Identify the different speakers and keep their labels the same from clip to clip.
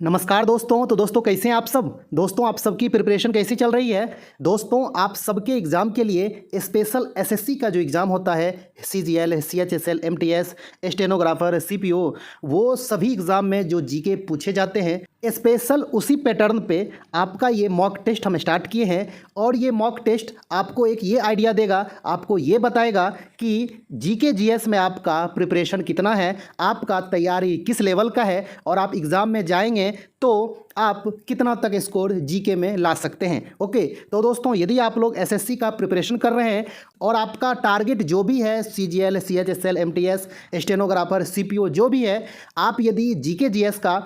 Speaker 1: नमस्कार दोस्तों। तो दोस्तों कैसे हैं आप सब। दोस्तों आप सबकी प्रिपरेशन कैसी चल रही है। दोस्तों आप सबके एग्ज़ाम के लिए स्पेशल एसएससी का जो एग्ज़ाम होता है CGL, CHSL, MTS, stenographer, CPO, वो सभी एग्ज़ाम में जो जीके पूछे जाते हैं स्पेशल उसी पैटर्न पे आपका ये मॉक टेस्ट हम स्टार्ट किए हैं। और ये मॉक टेस्ट आपको एक ये आइडिया देगा, आपको ये बताएगा कि जीके जीएस में आपका प्रिपरेशन कितना है, आपका तैयारी किस लेवल का है और आप एग्ज़ाम में जाएंगे तो आप कितना तक स्कोर जीके में ला सकते हैं। ओके, तो दोस्तों यदि आप लोग एसएससी का प्रिपरेशन कर रहे हैं और आपका टारगेट जो भी है CGL, CHSL, MTS, stenographer, CPO जो भी है, आप यदि जीके जीएस का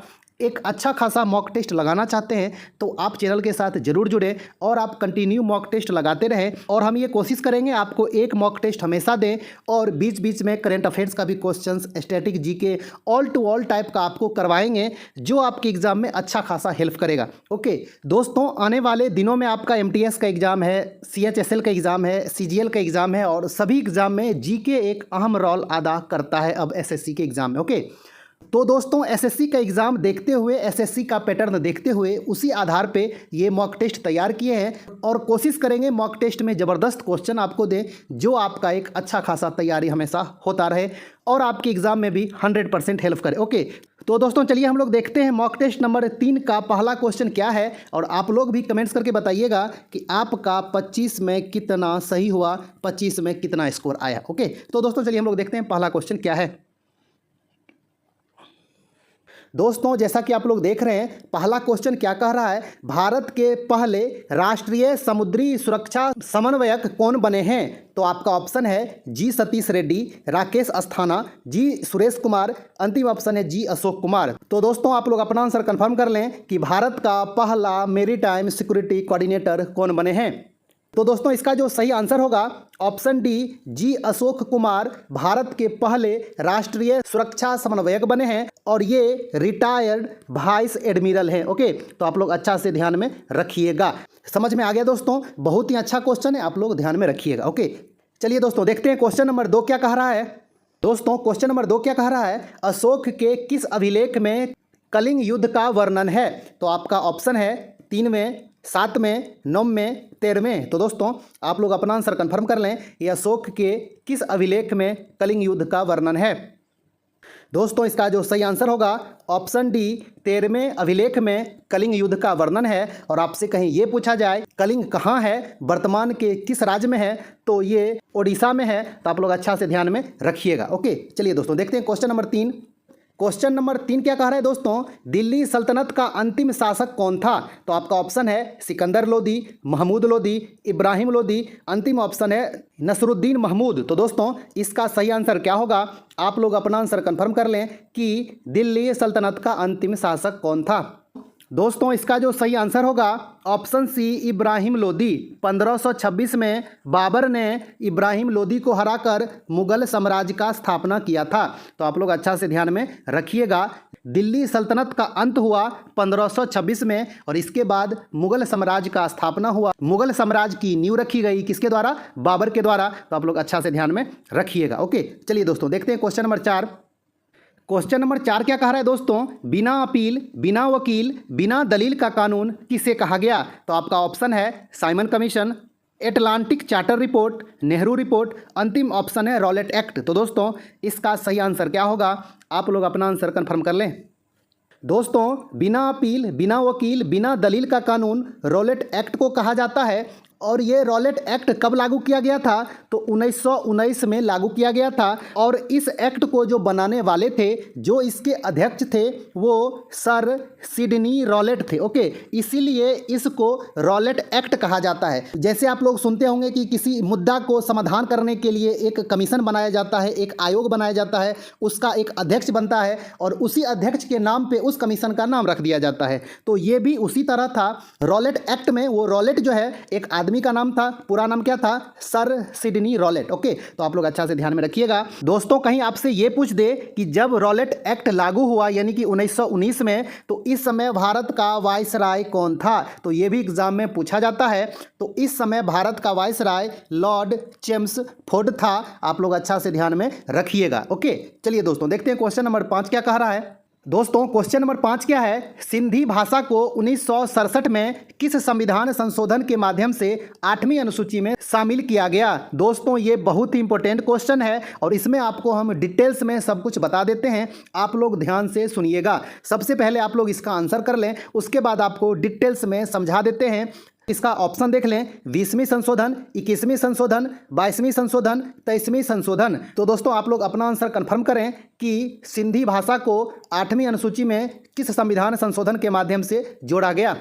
Speaker 1: एक अच्छा खासा मॉक टेस्ट लगाना चाहते हैं तो आप चैनल के साथ ज़रूर जुड़ें और आप कंटिन्यू मॉक टेस्ट लगाते रहें। और हम ये कोशिश करेंगे आपको एक मॉक टेस्ट हमेशा दें और बीच बीच में करंट अफेयर्स का भी questions, static GK, all to all type का आपको करवाएंगे जो आपके एग्ज़ाम में अच्छा खासा हेल्प करेगा। ओके दोस्तों, आने वाले दिनों में आपका एमटीएस का एग्ज़ाम है, सीएचएसएल का एग्ज़ाम है, सीजीएल का एग्ज़ाम है और सभी एग्ज़ाम में जीके एक अहम रोल अदा करता है अब एसएससी के एग्ज़ाम में। ओके, तो दोस्तों एसएससी का एग्ज़ाम देखते हुए, एसएससी का पैटर्न देखते हुए उसी आधार पे ये मॉक टेस्ट तैयार किए हैं और कोशिश करेंगे मॉक टेस्ट में ज़बरदस्त क्वेश्चन आपको दें जो आपका एक अच्छा खासा तैयारी हमेशा होता रहे और आपके एग्ज़ाम में भी 100% हेल्प करे। ओके, तो दोस्तों चलिए हम लोग देखते हैं मॉक टेस्ट नंबर 3 का पहला क्वेश्चन क्या है और आप लोग भी कमेंट्स करके बताइएगा कि आपका 25 में कितना सही हुआ, 25 में कितना स्कोर आया। ओके, तो दोस्तों चलिए हम लोग देखते हैं पहला क्वेश्चन क्या है। दोस्तों जैसा कि आप लोग देख रहे हैं पहला क्वेश्चन क्या कह रहा है, भारत के पहले राष्ट्रीय समुद्री सुरक्षा समन्वयक कौन बने हैं। तो आपका ऑप्शन है जी सतीश रेड्डी, राकेश अस्थाना, जी सुरेश कुमार, अंतिम ऑप्शन है जी अशोक कुमार। तो दोस्तों आप लोग अपना आंसर कंफर्म कर लें कि भारत का पहला मेरीटाइम सिक्योरिटी कोऑर्डिनेटर कौन बने हैं। तो दोस्तों इसका जो सही आंसर होगा ऑप्शन डी, जी अशोक कुमार भारत के पहले राष्ट्रीय सुरक्षा समन्वयक बने हैं और ये रिटायर्ड वाइस एडमिरल हैं। ओके, तो आप लोग अच्छा से ध्यान में रखिएगा। समझ में आ गया दोस्तों, बहुत ही अच्छा क्वेश्चन है, आप लोग ध्यान में रखिएगा। ओके, चलिए दोस्तों देखते हैं क्वेश्चन नंबर 2 क्या कह रहा है। दोस्तों क्वेश्चन नंबर 2 क्या कह रहा है, अशोक के किस अभिलेख में कलिंग युद्ध का वर्णन है। तो आपका ऑप्शन है 3 में, 7 में, 9 में, 13 में। तो दोस्तों आप लोग अपना आंसर कंफर्म कर लें, ये अशोक के किस अभिलेख में कलिंग युद्ध का वर्णन है। दोस्तों इसका जो सही आंसर होगा ऑप्शन डी, 13वें अभिलेख में कलिंग युद्ध का वर्णन है। और आपसे कहीं ये पूछा जाए कलिंग कहाँ है, वर्तमान के किस राज्य में है, तो ये ओडिशा में है। तो आप लोग अच्छा से ध्यान में रखिएगा। ओके, चलिए दोस्तों देखते हैं क्वेश्चन नंबर 3। क्वेश्चन नंबर 3 क्या कह रहा है दोस्तों, दिल्ली सल्तनत का अंतिम शासक कौन था। तो आपका ऑप्शन है सिकंदर लोदी, महमूद लोदी, इब्राहिम लोदी, अंतिम ऑप्शन है नसरुद्दीन महमूद। तो दोस्तों इसका सही आंसर क्या होगा, आप लोग अपना आंसर कंफर्म कर लें कि दिल्ली सल्तनत का अंतिम शासक कौन था। दोस्तों इसका जो सही आंसर होगा ऑप्शन सी, इब्राहिम लोदी। 1526 में बाबर ने इब्राहिम लोदी को हराकर मुगल साम्राज्य का स्थापना किया था। तो आप लोग अच्छा से ध्यान में रखिएगा, दिल्ली सल्तनत का अंत हुआ 1526 में और इसके बाद मुगल साम्राज्य का स्थापना हुआ। मुगल साम्राज्य की नींव रखी गई किसके द्वारा, बाबर के द्वारा। तो आप लोग अच्छा से ध्यान में रखिएगा। ओके, चलिए दोस्तों देखते हैं क्वेश्चन नंबर 4। क्वेश्चन नंबर 4 क्या कह रहा है दोस्तों, बिना अपील, बिना वकील, बिना दलील का कानून किसे कहा गया। तो आपका ऑप्शन है Simon commission, Atlantic charter report, Nehru report, अंतिम ऑप्शन है रॉलेट एक्ट। तो दोस्तों इसका सही आंसर क्या होगा, आप लोग अपना आंसर कंफर्म कर लें। दोस्तों बिना अपील, बिना वकील, बिना दलील का कानून रॉलेट एक्ट को कहा जाता है। और ये रॉलेट एक्ट कब लागू किया गया था, तो 1919 में लागू किया गया था। और इस एक्ट को जो बनाने वाले थे, जो इसके अध्यक्ष थे, वो सर सिडनी रॉलेट थे। ओके, इसीलिए इसको रॉलेट एक्ट कहा जाता है। जैसे आप लोग सुनते होंगे कि किसी मुद्दा को समाधान करने के लिए एक कमीशन बनाया जाता है, एक आयोग बनाया जाता है, उसका एक अध्यक्ष बनता है और उसी अध्यक्ष के नाम पे उस कमीशन का नाम रख दिया जाता है। तो ये भी उसी तरह था। रॉलेट एक्ट में वो रॉलेट जो है एक आदमी का नाम था, पूरा नाम क्या था, सर सिडनी रॉलेट। ओके, तो आप लोग अच्छा से ध्यान में रखिएगा। दोस्तों कहीं आपसे ये पूछ दे कि जब रॉलेट एक्ट लागू हुआ यानी कि 1919 में, तो इस समय भारत का वायसराय कौन था, तो ये भी एग्जाम में पूछा जाता है। तो इस समय भारत का वायसराय लॉर्ड चेम्सफोर्ड था। आप लोग अच्छा से ध्यान में रखिएगा। ओके, चलिए दोस्तों देखते हैं क्वेश्चन नंबर 5 क्या कह रहा है। दोस्तों क्वेश्चन नंबर 5 क्या है, सिंधी भाषा को 1967 में किस संविधान संशोधन के माध्यम से 8वीं अनुसूची में शामिल किया गया। दोस्तों ये बहुत ही इंपॉर्टेंट क्वेश्चन है और इसमें आपको हम डिटेल्स में सब कुछ बता देते हैं, आप लोग ध्यान से सुनिएगा। सबसे पहले आप लोग इसका आंसर कर लें, उसके बाद आपको डिटेल्स में समझा देते हैं। इसका ऑप्शन देख लें, 20वीं संशोधन, 21वीं संशोधन, 22वीं संशोधन, 23वीं संशोधन। तो दोस्तों आप लोग अपना आंसर कंफर्म करें कि सिंधी भाषा को 8वीं अनुसूची में किस संविधान संशोधन के माध्यम से जोड़ा गया।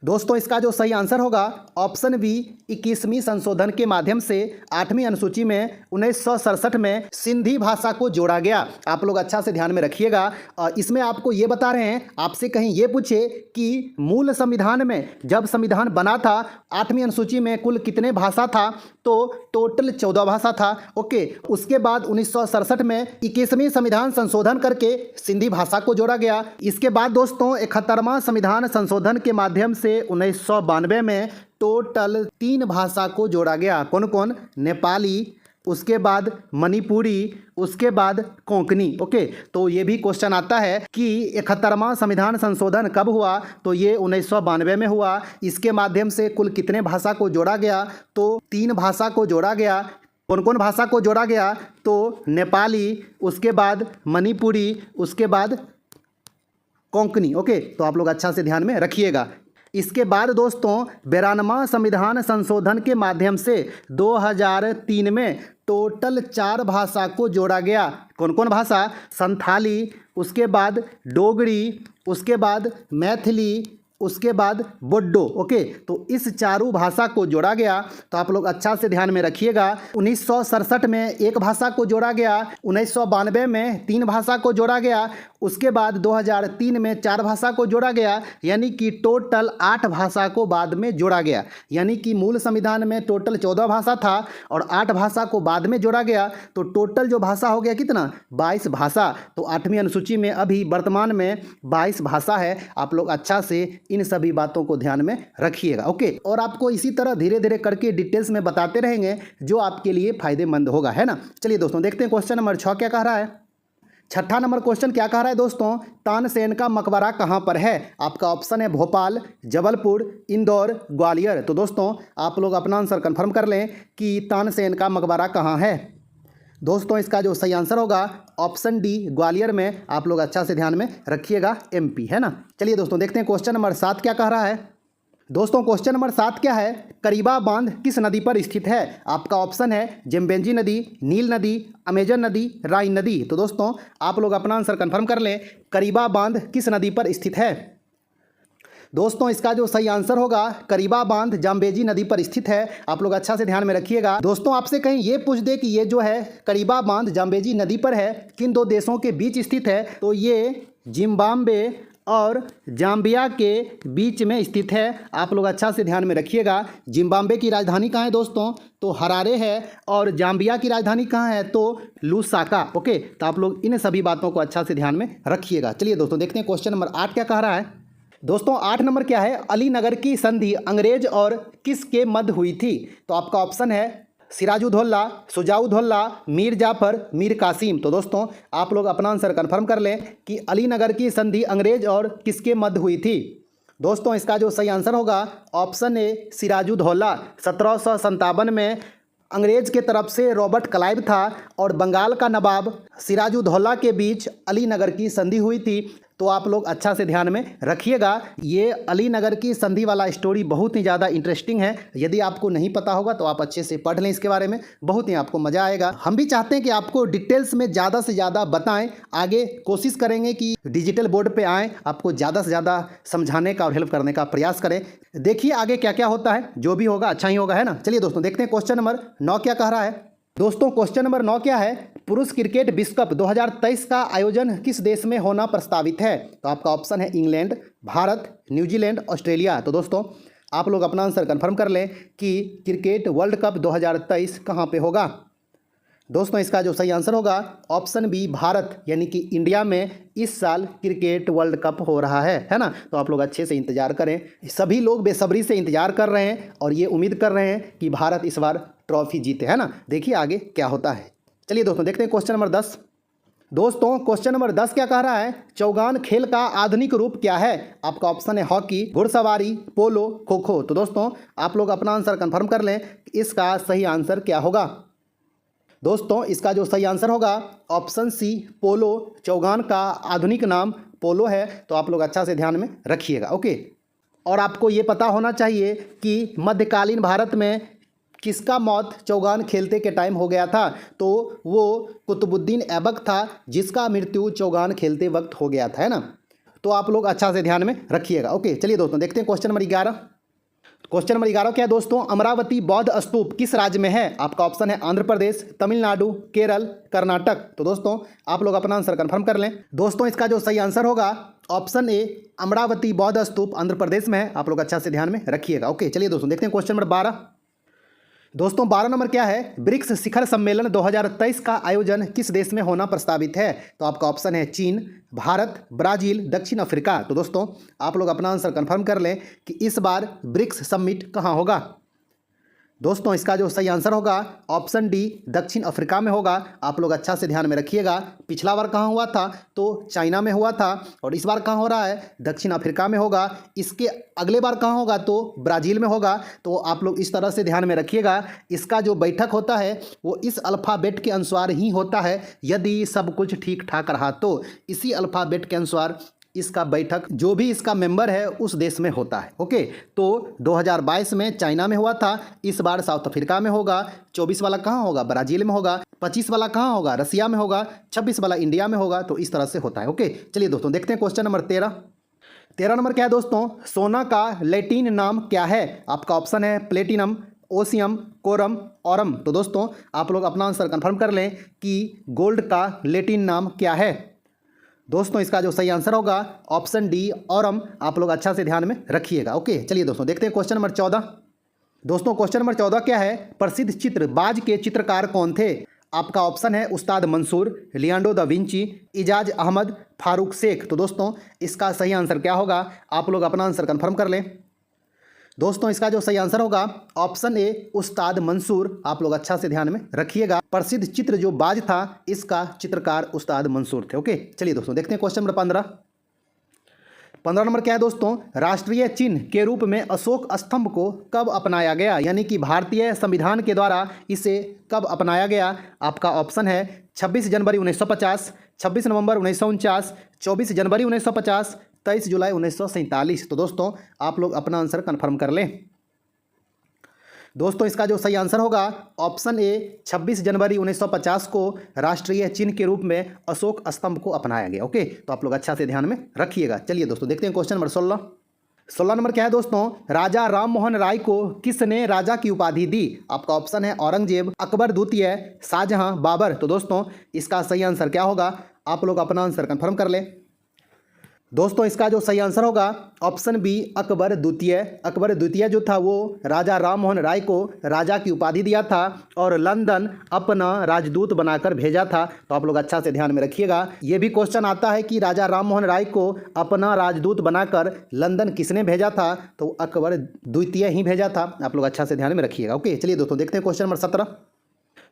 Speaker 1: दोस्तों इसका जो सही आंसर होगा ऑप्शन बी, 21वीं संशोधन के माध्यम से 8वीं अनुसूची में 1967 में सिंधी भाषा को जोड़ा गया। आप लोग अच्छा से ध्यान में रखिएगा। और इसमें आपको ये बता रहे हैं, आपसे कहीं ये पूछे कि मूल संविधान में जब संविधान बना था 8वीं अनुसूची में कुल कितने भाषा था, तो टोटल 14 भाषा था। ओके, उसके बाद 1967 में 21वीं संविधान संशोधन करके सिंधी भाषा को जोड़ा गया। इसके बाद दोस्तों 71वां संविधान संशोधन के माध्यम से 1992 में टोटल 3 भाषा को जोड़ा गया। कौन कौन? नेपाली, उसके बाद मणिपुरी, उसके बाद कोंकणी। ओके, तो ये भी क्वेश्चन आता है कि 71वां संविधान संशोधन कब हुआ, तो ये 1992 में हुआ। इसके माध्यम से कुल कितने भाषा को जोड़ा गया, तो 3 भाषा को जोड़ा गया। कौन कौन भाषा को जोड़ा गया, तो नेपाली, उसके बाद मणिपुरी, उसके बाद कोंकणी। ओके, तो आप लोग अच्छा से ध्यान में रखिएगा। इसके बाद दोस्तों 92वां संविधान संशोधन के माध्यम से 2003 में टोटल 4 भाषा को जोड़ा गया। कौन कौन भाषा? संथाली, उसके बाद डोगरी, उसके बाद मैथिली, उसके बाद बोडो। ओके, तो इस चारों भाषा को जोड़ा गया। तो आप लोग अच्छा से ध्यान में रखिएगा। 1967 में 1 भाषा को जोड़ा गया, 1992 में 3 भाषा को जोड़ा गया, उसके बाद 2003 में 4 भाषा को जोड़ा गया, यानी कि टोटल 8 भाषा को बाद में जोड़ा गया। यानी कि मूल संविधान में टोटल 14 भाषा था और 8 भाषा को बाद में जोड़ा गया, तो टोटल जो भाषा हो गया कितना? 22 भाषा। तो 8वीं अनुसूची में अभी वर्तमान में 22 भाषा है। आप लोग अच्छा से इन सभी बातों को ध्यान में रखिएगा। ओके, और आपको इसी तरह धीरे धीरे करके डिटेल्स में बताते रहेंगे जो आपके लिए फायदेमंद होगा, है ना। चलिए दोस्तों देखते हैं क्वेश्चन नंबर 6 क्या कह रहा है। 6ठा नंबर क्वेश्चन क्या कह रहा है दोस्तों, तानसेन का मकबरा कहाँ पर है। आपका ऑप्शन है भोपाल, जबलपुर, इंदौर, ग्वालियर। तो दोस्तों आप लोग अपना आंसर कंफर्म कर लें कि तानसेन का मकबरा कहाँ है। दोस्तों इसका जो सही आंसर होगा ऑप्शन डी, ग्वालियर में। आप लोग अच्छा से ध्यान में रखिएगा, एमपी, है ना। चलिए दोस्तों देखते हैं क्वेश्चन नंबर 7 क्या कह रहा है। दोस्तों क्वेश्चन नंबर 7 क्या है, करीबा बांध किस नदी पर स्थित है। आपका ऑप्शन है जेम्बेंजी नदी, नील नदी, अमेजन नदी, राइन नदी। तो दोस्तों आप लोग अपना आंसर कंफर्म कर लें, करीबा बांध किस नदी पर स्थित है। दोस्तों इसका जो सही आंसर होगा करीबा बांध जाम्बेजी नदी पर स्थित है। आप लोग अच्छा से ध्यान में रखिएगा। दोस्तों आपसे कहीं ये पूछ दे कि ये जो है करीबा बांध जाम्बेजी नदी पर है, किन 2 देशों के बीच स्थित है, तो ये जिम्बाब्वे और जाम्बिया के बीच में स्थित है। आप लोग अच्छा से ध्यान में रखिएगा। जिम्बाब्वे की राजधानी कहाँ है दोस्तों, तो हरारे है, और जाम्बिया की राजधानी कहाँ है, तो लुसाका। ओके, तो आप लोग इन सभी बातों को अच्छा से ध्यान में रखिएगा। चलिए दोस्तों देखते हैं क्वेश्चन नंबर 8 क्या कह रहा है। दोस्तों 8 नंबर क्या है, अलीनगर की संधि अंग्रेज और किसके मध्य हुई थी। तो आपका ऑप्शन है सिराजुद्दौला, शुजाउद्दौला, मीर जाफर, मीर कासिम। तो दोस्तों आप लोग अपना आंसर कंफर्म कर लें कि अलीनगर की संधि अंग्रेज और किसके मध्य हुई थी। दोस्तों इसका जो सही आंसर होगा ऑप्शन ए, सिराजुद्दौला। 1757 में अंग्रेज के तरफ से रॉबर्ट क्लाइव था और बंगाल का नवाब सिराजुद्दौला के बीच अलीनगर की संधि हुई थी। तो आप लोग अच्छा से ध्यान में रखिएगा। ये अलीनगर की संधि वाला स्टोरी बहुत ही ज़्यादा इंटरेस्टिंग है। यदि आपको नहीं पता होगा तो आप अच्छे से पढ़ लें इसके बारे में, बहुत ही आपको मज़ा आएगा। हम भी चाहते हैं कि आपको डिटेल्स में ज़्यादा से ज़्यादा बताएं। आगे कोशिश करेंगे कि डिजिटल बोर्ड पे आएँ, आपको ज़्यादा से ज़्यादा समझाने का और हेल्प करने का प्रयास करें। देखिए आगे क्या क्या होता है, जो भी होगा अच्छा ही होगा, है ना। चलिए दोस्तों देखते हैं क्वेश्चन नंबर 9 क्या कह रहा है। दोस्तों क्वेश्चन नंबर 9 क्या है, पुरुष क्रिकेट विश्व कप 2023 का आयोजन किस देश में होना प्रस्तावित है। तो आपका ऑप्शन है इंग्लैंड, भारत, न्यूजीलैंड, ऑस्ट्रेलिया। तो दोस्तों आप लोग अपना आंसर कंफर्म कर लें कि क्रिकेट वर्ल्ड कप 2023 कहाँ पे होगा। दोस्तों इसका जो सही आंसर होगा ऑप्शन बी, भारत, यानी कि इंडिया में इस साल क्रिकेट वर्ल्ड कप हो रहा है ना। तो आप लोग अच्छे से इंतजार करें। सभी लोग बेसब्री से इंतजार कर रहे हैं और ये उम्मीद कर रहे हैं कि भारत इस बार ट्रॉफी जीते, है ना। देखिए आगे क्या होता है। चलिए दोस्तों देखते हैं क्वेश्चन नंबर 10। दोस्तों क्वेश्चन नंबर 10 क्या कह रहा है, चौगान खेल का आधुनिक रूप क्या है? आपका ऑप्शन है हॉकी, घुड़सवारी, पोलो, खो खो। तो दोस्तों आप लोग अपना आंसर कंफर्म कर लें, इसका सही आंसर क्या होगा। दोस्तों इसका जो सही आंसर होगा ऑप्शन सी पोलो। चौगान का आधुनिक नाम पोलो है, तो आप लोग अच्छा से ध्यान में रखिएगा। ओके, और आपको ये पता होना चाहिए कि मध्यकालीन भारत में किसका मौत चौगान खेलते के टाइम हो गया था, तो वो कुतुबुद्दीन ऐबक था, जिसका मृत्यु चौगान खेलते वक्त हो गया था, है ना। तो आप लोग अच्छा से ध्यान में रखिएगा। ओके चलिए दोस्तों देखते हैं क्वेश्चन नंबर 11। क्वेश्चन नंबर 11 क्या है दोस्तों, अमरावती बौद्ध स्तूप किस राज्य में है? आपका ऑप्शन है आंध्र प्रदेश, तमिलनाडु, केरल, कर्नाटक। तो दोस्तों आप लोग अपना आंसर कंफर्म कर लें। दोस्तों इसका जो सही आंसर होगा ऑप्शन ए अमरावती बौद्ध स्तूप आंध्र प्रदेश में है। आप लोग अच्छा से ध्यान में रखिएगा। ओके चलिए दोस्तों देखते हैं क्वेश्चन नंबर 12। दोस्तों 12 नंबर क्या है, ब्रिक्स शिखर सम्मेलन 2023 का आयोजन किस देश में होना प्रस्तावित है? तो आपका ऑप्शन है चीन, भारत, ब्राजील, दक्षिण अफ्रीका। तो दोस्तों आप लोग अपना आंसर कंफर्म कर लें कि इस बार ब्रिक्स समिट कहाँ होगा। दोस्तों इसका जो सही आंसर होगा ऑप्शन डी दक्षिण अफ्रीका में होगा। आप लोग अच्छा से ध्यान में रखिएगा। पिछला बार कहाँ हुआ था, तो चाइना में हुआ था, और इस बार कहाँ हो रहा है, दक्षिण अफ्रीका में होगा। इसके अगले बार कहाँ होगा, तो ब्राज़ील में होगा। तो आप लोग इस तरह से ध्यान में रखिएगा। इसका जो बैठक होता है वो इस अल्फ़ाबेट के अनुसार ही होता है, यदि सब कुछ ठीक ठाक रहा तो इसी अल्फ़ाबेट के अनुसार इसका बैठक जो भी इसका मेंबर है उस देश में होता है। ओके, तो 2022 में चाइना में हुआ था, इस बार साउथ अफ्रीका में होगा। 24 वाला कहाँ होगा, ब्राज़ील में होगा। 25 वाला कहाँ होगा, रसिया में होगा। 26 वाला इंडिया में होगा। तो इस तरह से होता है। ओके चलिए दोस्तों देखते हैं क्वेश्चन नंबर 13। 13 नंबर क्या है दोस्तों, सोना का लैटिन नाम क्या है? आपका ऑप्शन है प्लेटिनम, ओसियम, कोरम, ऑरम। तो दोस्तों आप लोग अपना आंसर कंफर्म कर लें कि गोल्ड का लैटिन नाम क्या है। दोस्तों इसका जो सही आंसर होगा ऑप्शन डी ऑरम। आप लोग अच्छा से ध्यान में रखिएगा। ओके चलिए दोस्तों देखते हैं क्वेश्चन नंबर 14। दोस्तों क्वेश्चन नंबर 14 क्या है, प्रसिद्ध चित्र बाज के चित्रकार कौन थे? आपका ऑप्शन है Ustad Mansoor, Leonardo da Vinci, Ijaz Ahmed, Farooq Shaikh. तो दोस्तों इसका सही आंसर क्या होगा, आप लोग अपना आंसर कंफर्म कर लें। दोस्तों इसका जो सही आंसर होगा ऑप्शन ए उस्ताद मंसूर। आप लोग अच्छा से ध्यान में रखिएगा। प्रसिद्ध चित्र जो बाज था इसका चित्रकार उस्ताद मंसूर थे। ओके चलिए दोस्तों देखते हैं क्वेश्चन नंबर 15। 15 नंबर क्या है दोस्तों, राष्ट्रीय चिन्ह के रूप में अशोक स्तंभ को कब अपनाया गया? यानी कि भारतीय संविधान के द्वारा इसे कब अपनाया गया? आपका ऑप्शन है 26 जनवरी 1950, 26 नवंबर 1949, 24 जनवरी 1950, 23 जुलाई 1947। तो दोस्तों आप लोग अपना आंसर कंफर्म कर लें। दोस्तों इसका जो सही आंसर होगा ऑप्शन ए 26 जनवरी 1950 को राष्ट्रीय चिन्ह के रूप में अशोक स्तंभ को अपनाया गया। ओके तो आप लोग अच्छा से ध्यान में रखिएगा। चलिए दोस्तों देखते हैं क्वेश्चन नंबर 16। 16 नंबर क्या है दोस्तों, राजा राम मोहन राय को किसने राजा की उपाधि दी? आपका ऑप्शन है औरंगजेब, अकबर द्वितीय, शाहजहां, बाबर। तो दोस्तों इसका सही आंसर क्या होगा, आप लोग अपना आंसर कंफर्म कर लें। दोस्तों इसका जो सही आंसर होगा ऑप्शन बी अकबर द्वितीय। अकबर द्वितीय जो था वो राजा राम मोहन राय को राजा की उपाधि दिया था और लंदन अपना राजदूत बनाकर भेजा था। तो आप लोग अच्छा से ध्यान में रखिएगा। ये भी क्वेश्चन आता है कि राजा राम मोहन राय को अपना राजदूत बनाकर लंदन किसने भेजा था? तो अकबर द्वितीय ही भेजा था। आप लोग अच्छा से ध्यान में रखिएगा। ओके चलिए दोस्तों देखते हैं क्वेश्चन नंबर 17।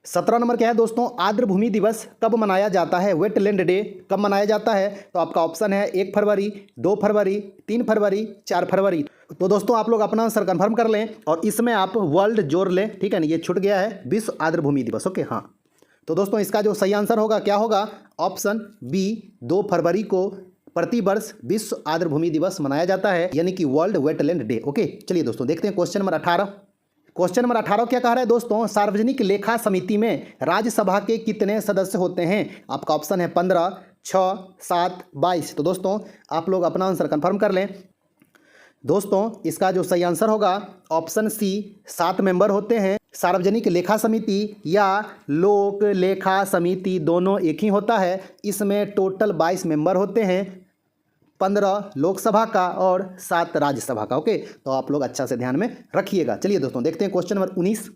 Speaker 1: 17 नंबर क्या है दोस्तों, आर्द्र भूमि दिवस कब मनाया जाता है? वेटलैंड डे कब मनाया जाता है? तो आपका ऑप्शन है 1 फरवरी, 2 फरवरी, 3 फरवरी, 4 फरवरी। तो दोस्तों आप लोग अपना आंसर कंफर्म कर लें और इसमें आप वर्ल्ड जोड़ लें, ठीक है ना, ये छूट गया है विश्व आर्द्र भूमि दिवस। ओके हाँ, तो दोस्तों इसका जो सही आंसर होगा क्या होगा, ऑप्शन बी 2 फरवरी को प्रतिवर्ष विश्व आर्द्र भूमि दिवस मनाया जाता है, यानी कि वर्ल्ड वेटलैंड डे। ओके चलिए दोस्तों देखते हैं क्वेश्चन नंबर 18। क्वेश्चन नंबर 18 क्या कह रहा है दोस्तों, सार्वजनिक लेखा समिति में राज्यसभा के कितने सदस्य होते हैं? आपका ऑप्शन है 15, 6, 7, 22। तो दोस्तों आप लोग अपना आंसर कंफर्म कर लें। दोस्तों इसका जो सही आंसर होगा ऑप्शन सी 7 मेंबर होते हैं। सार्वजनिक लेखा समिति या लोक लेखा समिति दोनों एक ही होता है। इसमें टोटल 22 मेंबर होते हैं, 15 लोकसभा का और 7 राज्यसभा का। ओके तो आप लोग अच्छा से ध्यान में रखिएगा। चलिए दोस्तों देखते हैं क्वेश्चन नंबर 19।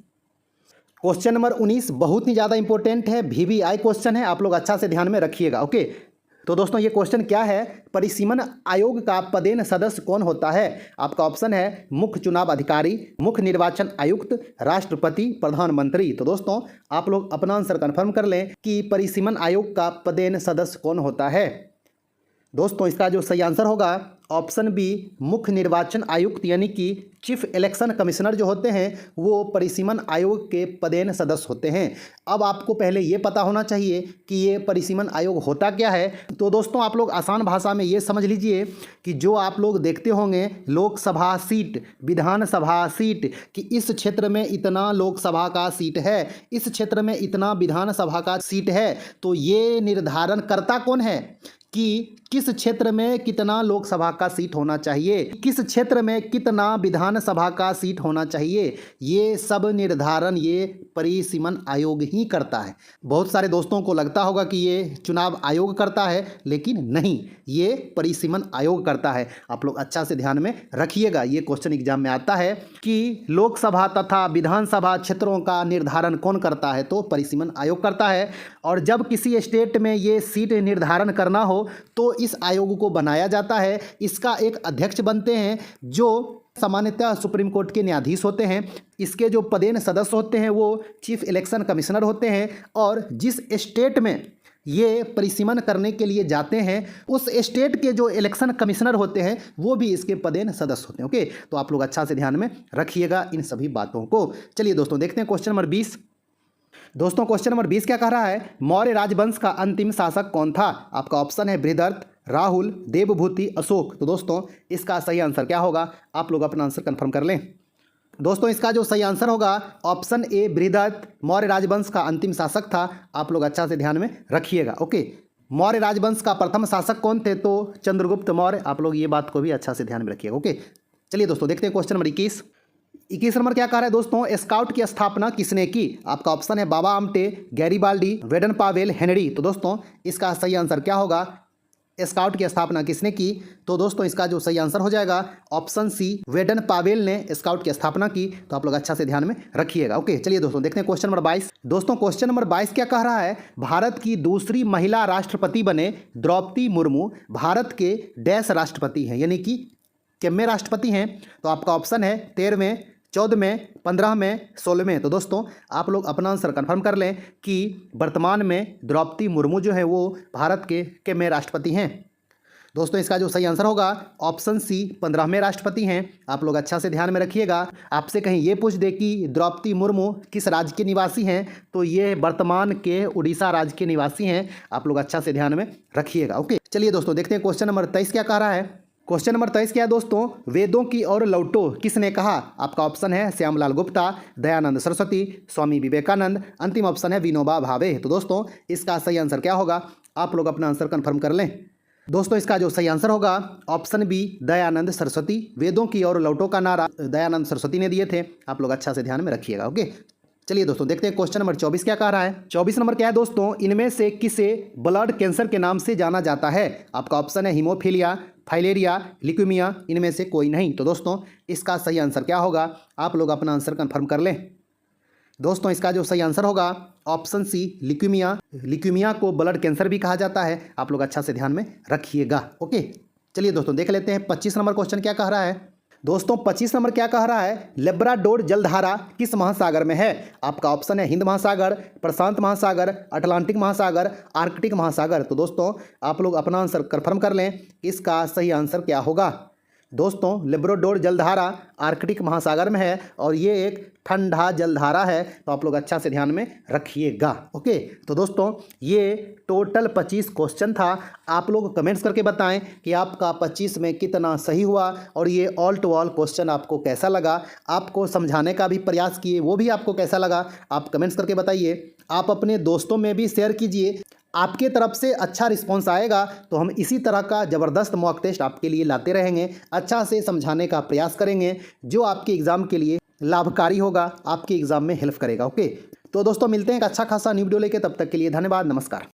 Speaker 1: क्वेश्चन नंबर 19 बहुत ही ज़्यादा इंपॉर्टेंट है, VVI क्वेश्चन है, आप लोग अच्छा से ध्यान में रखिएगा। ओके तो दोस्तों ये क्वेश्चन क्या है, परिसीमन आयोग का पदेन सदस्य कौन होता है? आपका ऑप्शन है मुख्य चुनाव अधिकारी, मुख्य निर्वाचन आयुक्त, राष्ट्रपति, प्रधानमंत्री। तो दोस्तों आप लोग अपना आंसर कंफर्म कर लें कि परिसीमन आयोग का पदेन सदस्य कौन होता है। दोस्तों इसका जो सही आंसर होगा ऑप्शन बी, मुख्य निर्वाचन आयुक्त यानी कि चीफ इलेक्शन कमिश्नर जो होते हैं वो परिसीमन आयोग के पदेन सदस्य होते हैं। अब आपको पहले ये पता होना चाहिए कि ये परिसीमन आयोग होता क्या है। तो दोस्तों आप लोग आसान भाषा में ये समझ लीजिए कि जो आप लोग देखते होंगे लोकसभा सीट, विधानसभा सीट, कि इस क्षेत्र में इतना लोकसभा का सीट है, इस क्षेत्र में इतना विधानसभा का सीट है, तो ये निर्धारण करता कौन है कि किस क्षेत्र में कितना लोकसभा का सीट होना चाहिए, किस क्षेत्र में कितना विधानसभा का सीट होना चाहिए, ये सब निर्धारण ये परिसीमन आयोग ही करता है। बहुत सारे दोस्तों को लगता होगा कि ये चुनाव आयोग करता है, लेकिन नहीं, ये परिसीमन आयोग करता है। आप लोग अच्छा से ध्यान में रखिएगा, ये क्वेश्चन एग्जाम में आता है कि लोकसभा तथा विधानसभा क्षेत्रों का निर्धारण कौन करता है, तो परिसीमन आयोग करता है। और जब किसी स्टेट में ये सीट निर्धारण करना हो तो इस आयोग को बनाया जाता है। इसका एक अध्यक्ष बनते हैं जो सामान्यतः सुप्रीम कोर्ट के न्यायाधीश होते हैं। इसके जो पदेन सदस्य होते हैं वो चीफ इलेक्शन कमिश्नर होते हैं। और जिस स्टेट में ये परिसीमन करने के लिए जाते हैं उस स्टेट के जो इलेक्शन कमिश्नर होते हैं वो भी इसके पदेन सदस्य होते हैं। ओके, तो आप लोग अच्छा से ध्यान में रखिएगा इन सभी बातों को। चलिए दोस्तों देखते हैं क्वेश्चन नंबर 20। दोस्तों क्वेश्चन नंबर 20 क्या कह रहा है, मौर्य राजवंश का अंतिम शासक कौन था? आपका ऑप्शन है बृहदर्थ, राहुल, देवभूति, अशोक। तो दोस्तों इसका सही आंसर क्या होगा, आप लोग अपना आंसर कंफर्म कर लें। दोस्तों इसका जो सही आंसर होगा ऑप्शन ए, बृहदर्थ मौर्य राजवंश का अंतिम शासक था। आप लोग अच्छा से ध्यान में रखिएगा। ओके, मौर्य राजवंश का प्रथम शासक कौन थे? तो चंद्रगुप्त मौर्य। आप लोग ये बात को भी अच्छा से ध्यान में रखिएगा। ओके, चलिए दोस्तों देखते हैं क्वेश्चन नंबर 21 नंबर क्या कह रहा है दोस्तों, स्काउट की स्थापना किसने की? आपका ऑप्शन है Baba Amte, Garibaldi, Baden Powell, Henry. तो दोस्तों इसका सही आंसर क्या होगा, स्काउट की स्थापना किसने की? तो दोस्तों इसका जो सही आंसर हो जाएगा ऑप्शन सी, वेडन पावेल ने स्काउट की स्थापना की। तो आप लोग अच्छा से ध्यान में रखिएगा। ओके, चलिए दोस्तों देखते हैं क्वेश्चन नंबर 22। दोस्तों क्वेश्चन नंबर 22 क्या कह रहा है, भारत की दूसरी महिला राष्ट्रपति बने द्रौपदी मुर्मू भारत के डैश राष्ट्रपति हैं, यानी कि कितने राष्ट्रपति हैं? तो आपका ऑप्शन है 13वें, 14वें, 15वें, 16वें। तो दोस्तों आप लोग अपना आंसर कंफर्म कर लें कि वर्तमान में द्रौपदी मुर्मू जो है वो भारत के कितने राष्ट्रपति हैं। दोस्तों इसका जो सही आंसर होगा ऑप्शन सी, 15वें राष्ट्रपति हैं। आप लोग अच्छा से ध्यान में रखिएगा। आपसे कहीं ये पूछ दे कि द्रौपदी मुर्मू किस राज्य के निवासी हैं, तो ये वर्तमान के उड़ीसा राज्य के निवासी हैं। आप लोग अच्छा से ध्यान में रखिएगा। ओके, चलिए दोस्तों देखते हैं क्वेश्चन नंबर 23 क्या कह रहा है। क्वेश्चन नंबर 23 क्या है दोस्तों, वेदों की ओर लौटो किसने कहा? आपका ऑप्शन है श्यामलाल गुप्ता, दयानंद सरस्वती, स्वामी विवेकानंद, अंतिम ऑप्शन है विनोबा भावे। तो दोस्तों इसका सही आंसर क्या होगा, आप लोग अपना आंसर कंफर्म कर लें। दोस्तों इसका जो सही आंसर होगा ऑप्शन बी, दयानंद सरस्वती। वेदों की ओर लौटो का नारा दयानंद सरस्वती ने दिए थे। आप लोग अच्छा से ध्यान में रखिएगा। ओके, चलिए दोस्तों देखते हैं क्वेश्चन नंबर 24 क्या कह रहा है। 24 नंबर क्या है दोस्तों, इनमें से किसे ब्लड कैंसर के नाम से जाना जाता है? आपका ऑप्शन है हीमोफीलिया, फाइलेरिया, ल्यूकेमिया, इनमें से कोई नहीं। तो दोस्तों इसका सही आंसर क्या होगा, आप लोग अपना आंसर कंफर्म कर लें। दोस्तों इसका जो सही आंसर होगा ऑप्शन सी, ल्यूकेमिया। ल्यूकेमिया को ब्लड कैंसर भी कहा जाता है। आप लोग अच्छा से ध्यान में रखिएगा। ओके, चलिए दोस्तों देख लेते हैं 25 नंबर क्वेश्चन क्या कह रहा है। दोस्तों 25 नंबर क्या कह रहा है, लेब्राडोर जलधारा किस महासागर में है? आपका ऑप्शन है हिंद महासागर, प्रशांत महासागर, अटलांटिक महासागर, आर्कटिक महासागर। तो दोस्तों आप लोग अपना आंसर कंफर्म कर लें, इसका सही आंसर क्या होगा। दोस्तों लेब्राडोर जलधारा आर्कटिक महासागर में है और ये एक ठंडा जलधारा है। तो आप लोग अच्छा से ध्यान में रखिएगा। ओके, तो दोस्तों ये टोटल 25 क्वेश्चन था। आप लोग कमेंट्स करके बताएं कि आपका 25 में कितना सही हुआ और ये ऑल टू ऑल क्वेश्चन आपको कैसा लगा। आपको समझाने का भी प्रयास किए, वो भी आपको कैसा लगा, आप कमेंट्स करके बताइए। आप अपने दोस्तों में भी शेयर कीजिए। आपके तरफ से अच्छा रिस्पॉन्स आएगा तो हम इसी तरह का ज़बरदस्त मॉक टेस्ट आपके लिए लाते रहेंगे। अच्छा से समझाने का प्रयास करेंगे जो आपके एग्ज़ाम के लिए लाभकारी होगा, आपके एग्ज़ाम में हेल्प करेगा। ओके, तो दोस्तों मिलते हैं एक अच्छा खासा न्यू वीडियो लेके, तब तक के लिए धन्यवाद, नमस्कार।